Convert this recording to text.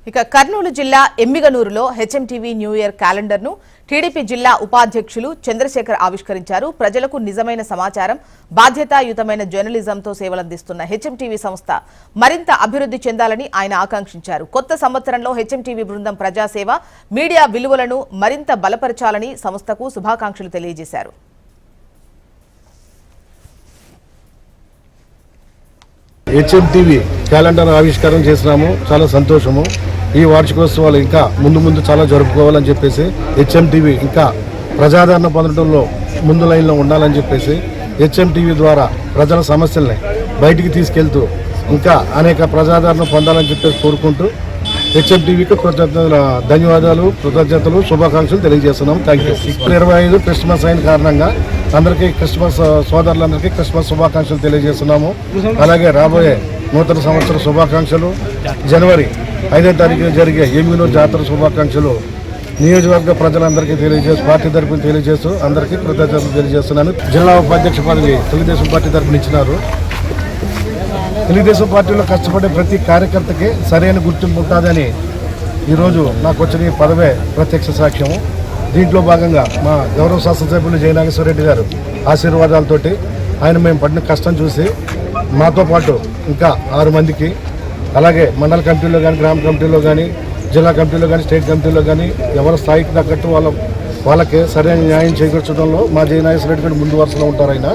ఇక కర్నూలు జిల్లా ఎమ్మిగనూరులో HMTV new year క్యాలెండర్ను TDP జిల్లా ఉపాధ్యక్షులు చంద్రశేఖర్ ఆవిష్కరించారు. ప్రజలకు నిజమైన సమాచారం, బాధ్యతాయుతమైన జర్నలిజంతో సేవలందిస్తున్న హెచ్ఎంటీవీ సంస్థ మరింత అభివృద్ధి చెందాలని ఆయన ఆకాంక్షించారు. కొత్త సంవత్సరంలో హెచ్ఎంటీవీ బృందం ప్రజాసేవ, మీడియా విలువలను మరింత బలపరచాలని సంస్థకు శుభాకాంక్షలు తెలియజేశారు. హెచ్ఎంటీవీ క్యాలెండర్ ఆవిష్కారం చేసినాము. చాలా సంతోషము. ఈ వార్షికోత్సవాలు ఇంకా ముందు చాలా జరుపుకోవాలని చెప్పేసి హెచ్ఎంటీవీ ఇంకా ప్రజాదరణ పొందడంలో ముందు లైన్లో ఉండాలని చెప్పేసి హెచ్ఎంటీవీ ద్వారా ప్రజల సమస్యల్ని బయటికి తీసుకెళ్తూ ఇంకా అనేక ప్రజాదరణ పొందాలని చెప్పేసి కోరుకుంటూ హెచ్ఎంటీవీకి ధన్యవాదాలు, కృతజ్ఞతలు, శుభాకాంక్షలు తెలియజేస్తున్నాం. Thank you. 25 క్రిస్మస్ అయిన కారణంగా అందరికీ క్రిస్మస్ సోదరులందరికీ క్రిస్మస్ శుభాకాంక్షలు తెలియజేస్తున్నాము. అలాగే రాబోయే నూతన సంవత్సర శుభాకాంక్షలు, జనవరి 5వ తారీఖున జరిగే ఎమ్మిగనూరు జాతర శుభాకాంక్షలు నియోజకవర్గ ప్రజలందరికీ పార్టీ తరఫున తెలియజేస్తూ అందరికీ కృతజ్ఞతలు తెలియజేస్తున్నాను. జిల్లా ఉపాధ్యక్ష పదవి తెలుగుదేశం పార్టీ తరఫున ఇచ్చినారు. తెలుగుదేశం పార్టీలో కష్టపడే ప్రతి కార్యకర్తకి సరైన గుర్తింపు ఉంటుందని ఈరోజు నాకు వచ్చిన ఈ పదవే ప్రత్యక్ష సాక్ష్యము. దీంట్లో భాగంగా మా గౌరవ శాసనసభ్యులు జయనాగేశ్వరరెడ్డి గారు ఆశీర్వాదాలతోటి ఆయన మేము పడిన కష్టం చూసి మాతో పాటు ఇంకా 6 మందికి, అలాగే మండల కమిటీలో కానీ, గ్రామ కమిటీలో కానీ, జిల్లా కమిటీలో కానీ, స్టేట్ కమిటీలో కానీ ఎవరి స్థాయికి తగ్గట్టు వాళ్ళకి సరైన న్యాయం చేకూర్చడంలో మా జయనాగేశ్వరరెడ్డి గారు ముందు వరుసలో ఉంటారు. ఆయన